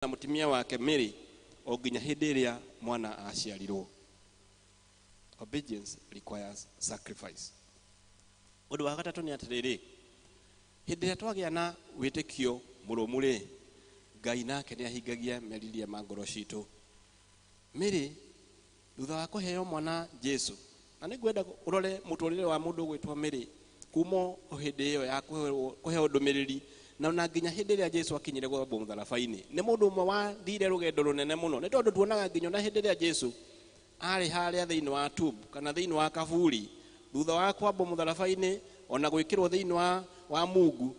na mutimia wake Mary o nginya hindi iria mwana aciarirwo. Obedience requires sacrifice. Undu wa gatatu ni atiriri, hindi iria twagia na witikio murumuri, Ngai nake ni ahingagia meriria ma ngoro citu. Mary thutha wa kuheo mwana Jesu, na nigwenda urore muturire wa mundu gwitwa Mary kumo hindi iyo ya kuheo ndumiriri na nginya hindi iria Jesu akinyire gwambo mutharabaini. Ni mundu umwe wa thire rugendo runene muno, ni tondu tuonaga nginya na hindi iria Jesu ari haria thiini wa tube kana thiini wa kaburi thutha wa kwambo mutharabaini ona gwikirwo thiini wa Mungu.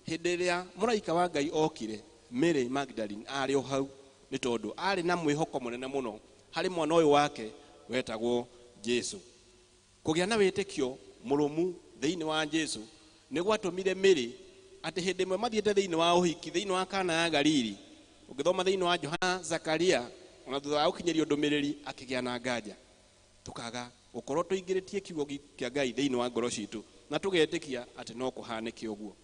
Hindi iria muraika wa Ngai okire, Mary Magdalene ari o hau ni tondu ari na mwihoko munene muno hari mwana uyu wake wetagwo Jesu. Kugia na witikio murumu thiini wa Jesu ni gwatumire Mary ati hindi imwe mathiete thiini wa uhiki thiini wa Kana ya Galili. Ugithoma thiini wa Johana, Zakaria ona thutha wa ukinyerio ndumiriri akigia na nganja, tukaga ukorwo tuingiritie kiugo kia Ngai thiini wa ngoro citu na tugetikia ati no kuhanike uguo.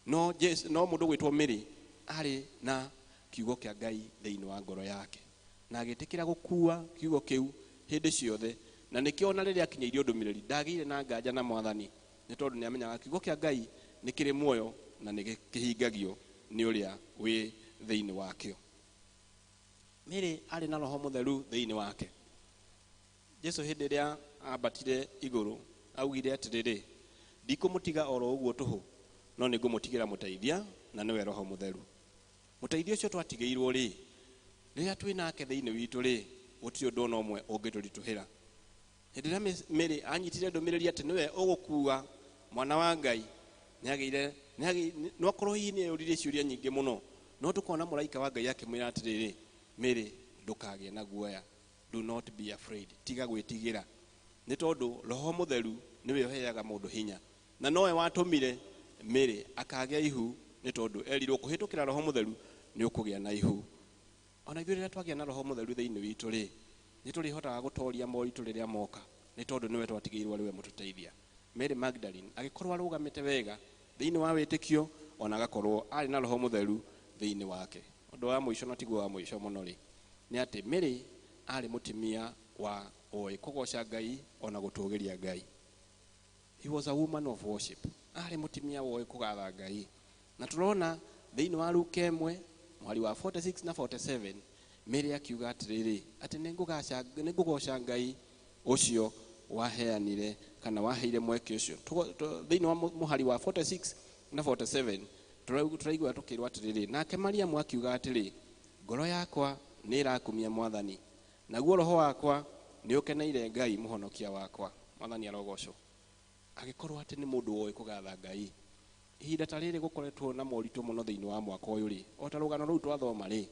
No mundu gwitwo Mary ari na kiugo kia Ngai thiini wa ngoro yake na agitikira gukua kiugo kiu hindi ciothe, na nikiona riria akinyeirio ndumiriri ndagire na nganja na Mwathani ni tondu ni amenyaga kiugo kia Ngai ni kiri muoyo na ni kihingagio ni uria wi thiini wakio. Mary ari na Roho Mutheru thiini wake. Jesu hindi iria ambatire iguru augire atiriri, ndikumutiga oro uguo tuhu, no ningumutigira muteithia na niwe Roho Mutheru. Muteithia ucio twatigeirwo ri riria twi nake thiini witu ri gutiri undu no mwe ungiturituhira. Hindi iria Mary anyitire ndumiriri ati niwe ugukua mwana wa Ngai, niagire no korwo ni urire ciuria nyingi muno, no tukona muraika wa Ngai akimwira atiriri, Mary ndukagie na guoya, do not be afraid, tiga gwitigira, ni tondu Roho Mutheru niwe uheaga mundu hinya, na noe watumire Mary akagia ihu ni tondu erirwo kuhitukira Roho Mutheru ni ukugia na ihu. Ona ithuĩ rĩrĩa twagia na Roho Mutheru thiini witu ri ni turihotaga gutoria moritu riria moka ni tondu niwe twatigeirwo riwe mututeithia. Mary Magdalene agikorwo arugamite wega thiini wa witikio ona agakorwo ari na Roho Mutheru thiini wake. Undu wa muico na tiguo wa muico muno ri ni ati Mary ari mutimia wa oi kugoca Ngai ona gutugiria Ngai. He was a woman of worship. Ari mutimia wa oi kugatha Ngai. Na turona thiini wa Luke 1 mwari wa 46 na 47 Mary akiuga atiriri ati ningugoca Ngai ucio waheanire kana waheire mweke ucio. Thiini wa muhari wa 46 na 47 turaigua tukirwa atiriri, nake Mariamu akiuga atiri, ngoro yakwa ni irakumia Mwathani, naguo roho wakwa ni ukeneire Ngai muhonokia wakwa. Mwathani arogocwo. Agikorwo ati ni mundu oi kugatha Ngai. Ihinda ta riri gukoretwo na moritu muno thiini wa mwaka uyu ri, ota rugano ru twathoma ri,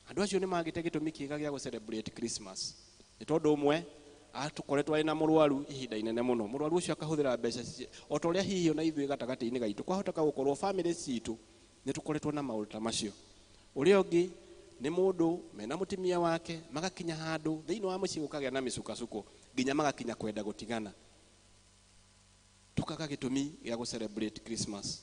andu acio ni magite gitumi kiega gia gu celebrate Christmas. Ni tondu umwe atukoretwo ari na murwaru ihinda inene muno, murwaru ucio akahuthira mbeca ota uria hihi ona ithuĩ gatagati-ini gaitu kwahoteka gukorwo family citu ni tukoretwo na maundu ta macio. Uria ungi ni mundu mena mutimia wake magakinya handu thiini wa mucii gukagia na micukasuko nginya magakinya kwenda gutigana, tukaga gitumi gia gu celebrate Christmas.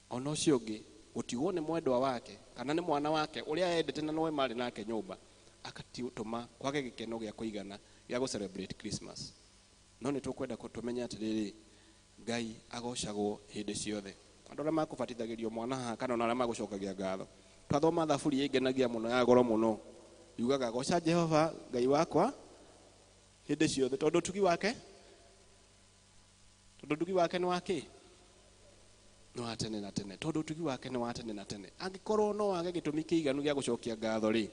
Ona ucio ungi gutigwo ni mwendwa wake kana ni mwana wake uria endete na nowe mari nake nyumba akatuma kwage gikeno gia kuigana gia gu celebrate Christmas. No ni tukwenda kutumenya atiriri, Ngai agocagwo hindi ciothe. Andu aria makubatithagirio mwana ha kana ona aria magucokagia ngatho, twathoma thaburi ingenagia muno ya goro muno, yugaga goca Jehova Ngai wakwa hindi ciothe tondu tugi wake ni wake no atene na tene, tondu tugi wake ni watene na tene. Angikorwo no wage gitumi kiiganu gia gucokia ngatho ri,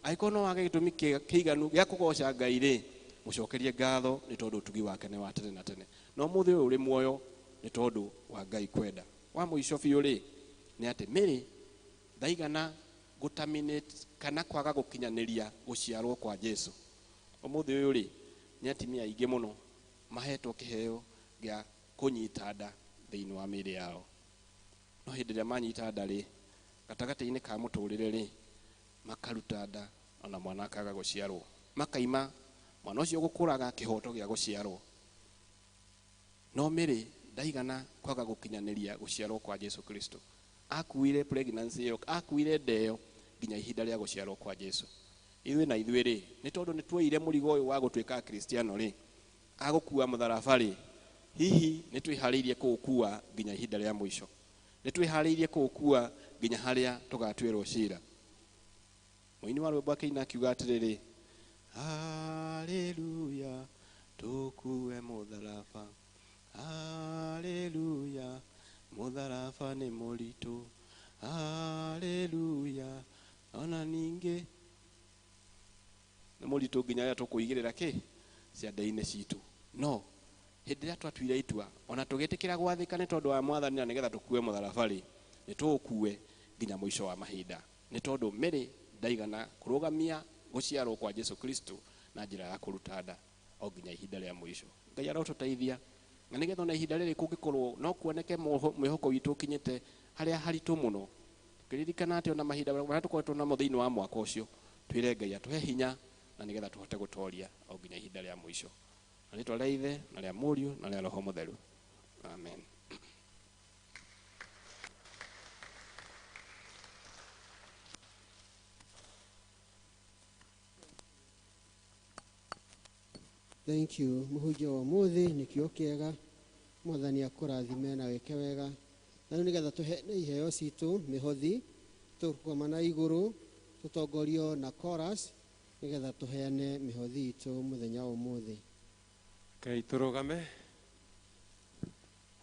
aikorwo no wage gitumi kiiganu gia kugoca Ngai ri, mucokerie ngatho ni tondu tugi wake ni watene na tene. No muthi uyu uri muoyo ni tondu wa Ngai kwenda. Wa muico biu ri ni ati Mary ndaigana gutaminate kana kwaga gukinyaniria guciarwo kwa Jesu. Umuthi uyu ri ni atimia aingi muno mahetwo kiheo gia kunyita nda thiini wa miri yao. No hindi iria manyita nda ri gatagati-ini ka muturire ri makaruta nda ona mwana akaga guciarwo, makaima mwana ucio gukuraga kihoto gia guciarwo. No Mary ndaigana kwaga gukinyaniria guciarwo kwa Jesu Kristo. Akuire pregnancy yo, akuire ndeo nginya ihinda rĩa gũciarwo kwa Jesu. Ithuĩ na ithuĩ rĩ, nĩ tondũ nĩ tuoire mũrigo ũyũ wa gũtuĩka Kristiano rĩ, agũkua mũtharaba rĩ, hihi nĩ twĩharĩirie kũũkua nginya ihinda rĩa mũico. Nĩ twĩharĩirie kũũkua nginya harĩa tũgatuĩrwo cira. Mũini wa rwĩmbo akĩina akiuga atĩrĩrĩ, haleluya, tũkue mũtharaba, haleluya, mũtharaba nĩ mũritũ, haleluya, ona ningĩ nĩ mũritũ nginya rĩrĩa tũkũigĩrĩra ciande-inĩ citũ. No hĩndĩ ĩrĩa twatuire itua, ona tũgĩtĩkĩra gwathĩka nĩ tondũ wa Mwathani na nĩgetha tũkue mũtharaba rĩ, nĩ tũũkue nginya mũico wa mahinda, nĩ tondũ mĩrĩ ndaigana kũrũgamia gũciarwo kwa Jesu Kristo na njĩra ya kũruta nda o nginya ihinda rĩa mũico. Ngai arotũteithia na nĩgetha ona ihinda rĩrĩ kũngĩkorwo no kuoneke mwĩhoko witũ ũkinyĩte harĩa haritũ mũno, tũkĩririkana atĩ ona mahinda marĩa tũkoretwo namo thĩinĩ wa mwaka ũcio, twĩre Ngai atũhe hinya na nĩgetha tũhote gũtooria o nginya ihinda rĩa mũico. Na rĩtwa rĩa Ithe na rĩa Mũriũ na rĩa Roho Mũtheru. Amen. Thank you. Mũhunjia wa mũthĩ nĩ kĩo kĩega. Mwathani akũrathime na weke wega. Na rĩu nĩgetha tũhe iheo citũ mĩhothi, tũkoma na igũrũ, tũtongorio na chorus, nĩgetha tũheane mĩhothi itũ mũthenya wa ũmũthĩ. Ngai tũrũgame.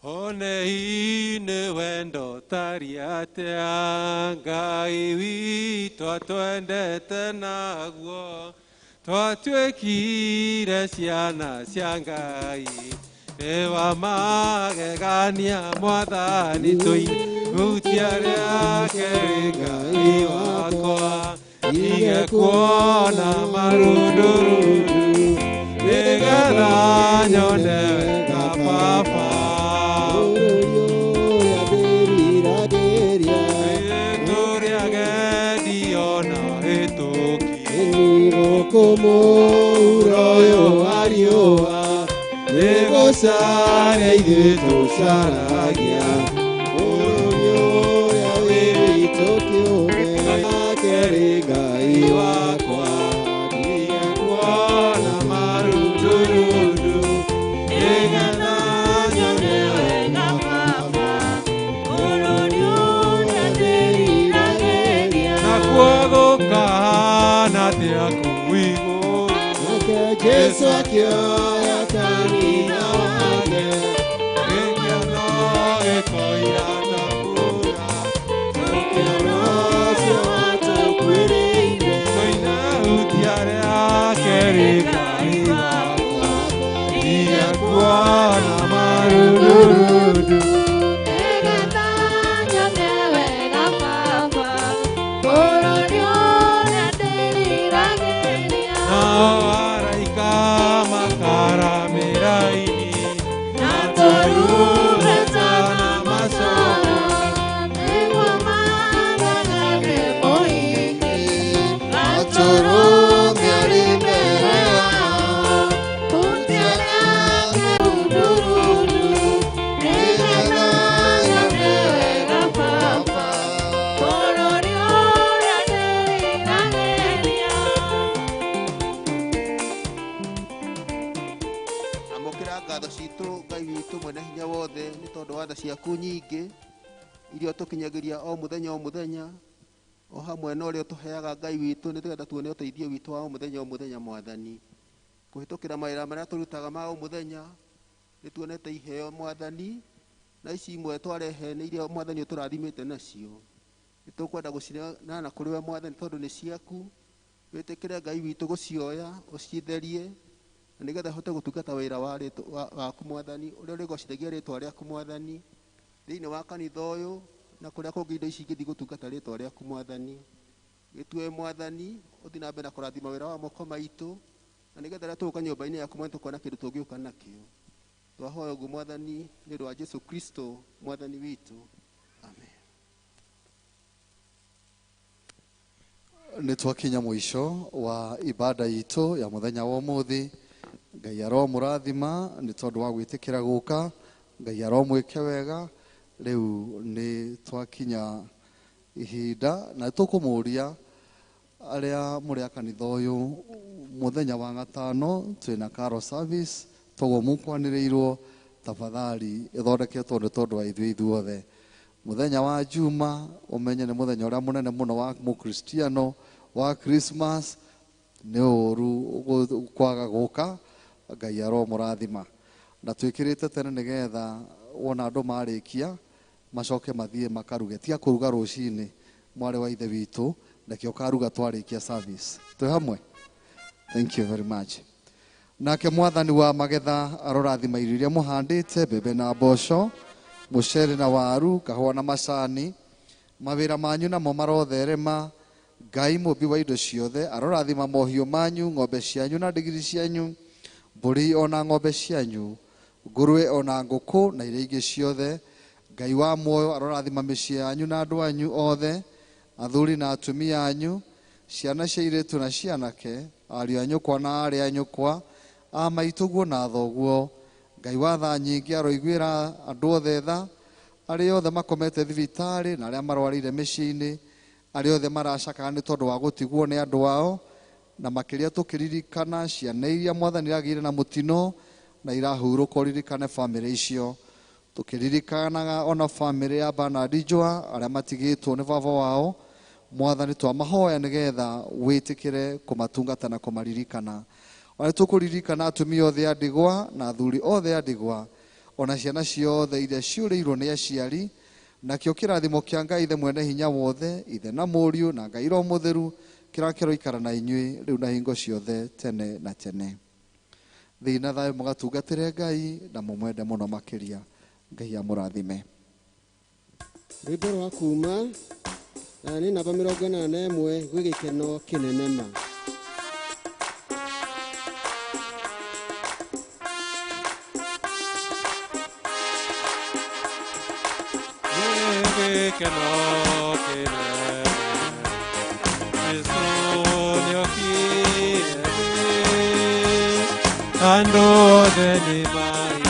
One-inĩ wendo taria atĩa, Ngai witũ atwendete naguo, twatuĩkire ciana cia Ngai, wa magegania Mwathani tũihutia rĩake Ngai wakwa, ingĩkuona marundurundu, nĩgetha nyone wega Baba. Kumuroyo ariyoa, negosare ithuĩ tũcaragia, ũrũmyo ya wĩwitũ kĩũmbe, akĩrĩ Ngai wakwa, ndingĩkuona marundurundu, nĩgetha nyone wega Baba, ũrũmyo ya ndĩriragĩria, nakuo gũkahana atĩa kũu igũrũ, Jesu akĩoya kanitha wake, gĩkeno gĩkoira na mbura, ũkĩona ũcio watũkuĩrĩire, tũinahutia rĩake Ngai wakwa, ndingĩkuona marundurundu, nĩgetha nyone wega Baba, bũrũri ũrĩa ndĩriragĩria. nao araika makaramĩra ini, Na tũrumbeta na macoro, nĩguo magage rwĩmbo ingi. Na tũrũme arĩ mbere yao, hutia rĩake rundurundu, nĩgetha nyone wega Baba, bũrũri ũrĩa ndĩriragĩria. Amũkĩra ngatho citũ Ngai witũ mwene hinya wothe nĩ tondũ wa tha ciaku nyingĩ iria ũtũkinyagĩria o mũthenya o hamwe na ũrĩa ũtũheaga Ngai witũ nĩgetha tuone ũteithio witũ wa o mũthenya Mwathani. Kũhĩtũkĩra mawĩra marĩa tũrutaga ma o mũthenya nĩ tuonete iheo Mwathani, na ici imwe twarehe nĩ iria Mwathani ũtũrathimĩte nacio. Nĩ tũkwenda gũcineana kũrĩ we Mwathani tondũ nĩ ciaku, wĩtĩkĩre Ngai witũ gũcioya ũcitherie, na nĩgetha hote gũtungata wĩra waku Mwathani ũrĩa ũrĩgocithagia rĩtwa rĩaku Mwathani thĩinĩ wa kanitha ũyũ na kũrĩa kũngĩ indo ici ingĩthiĩ gũtungata rĩtwa rĩaku Mwathani. Gĩtue Mwathani ũthiĩ na mbere na kũrathima wĩra wa moko maitũ, na nĩgetha rĩrĩa tũgũka nyũmba-inĩ yaku Mwathani tũkona kĩndũ tũngĩũka nakĩo. Twahoya ũguo Mwathani nĩ ũndũ wa Jesu Kristo Mwathani witũ. Amen. Nĩ twakinya mũico wa ibada itũ ya mũthenya wa ũmũthĩ. Ngai aromũrathima nĩ tondũ wa gwĩtĩkĩra gũka, Ngai aromwĩke wega. Rĩu nĩ twakinya ihinda na tũkũmũria aria muri akanitha uyu muthenya wa gatano twina carol service togo mukwaniriirwo tafadhali ithondeketwo ni tondu wa ithuothe muthenya wa juma umenye ni muthenya uria munene muno wa mukristiano wa Christmas ni uru kwaga guka Ngai aro murathima na twikirite tene nigetha wona andu marikia macoke mathie makaruge tia kuruga rucini mwari wa ithe witu nakio karuga twarikia service twi hamwe. Thank you very much. Nake mwathani wa magetha arorathima irio iria muhandite mbembe na mboco mucere na waru kahua na macani mawira manyu namo marotherema Ngai mumbi wa indo ciothe arorathima mohiũ manyu ng'ombe cianyu na ndigiri cianyu mbũri ona ng'ombe cianyu ngũrwe ona ngũkũ na iria ingĩ ciothe Ngai wa muoyo arorathima mĩciĩ yanyu na andũ anyu othe athuri na atumia anyu ciana cia airĩtu na cianake ariũ a nyũkwa na arĩ a nyũkwa a maitũguo na thoguo Ngai wa tha nyingĩ aroiguĩra andũ othe tha arĩa othe makomete thibitarĩ na arĩa marwarĩire mĩciĩ-inĩ arĩa othe maracakaga nĩ tondũ wa gũtigwo nĩ andũ ao na makĩria tũkĩririkana ciana iria mwathani iragĩire na mũtino na irahurũka ũririkane bamĩrĩ icio tũkĩririkanaga ona bamĩrĩ ya Bernard Njũa arĩa matigĩtwo nĩ baba wao mwathani twamahoya nĩgetha wĩtĩkĩre kũmatungata na kũmaririkana ona tũkũririkana atumia othe a ndigwa na athuri othe a ndigwa ona ciana ciothe iria ciũrĩirwo nĩ aciari nakĩo kĩrathimo kĩa Ngai ithe mwene hinya wothe ithe na mũriũ na Ngai Roho Mũtheru kĩroikara na inyuĩ rĩu na hingo ciothe tene na tene. Thiĩ na thayũ mũgatungatĩre Ngai na mũmwende mũno makĩria. Ngai amũrathime. Rwĩmbo rwa kuma nĩ namba 81 gwĩ gĩkeno kĩnene ma. Ando de mi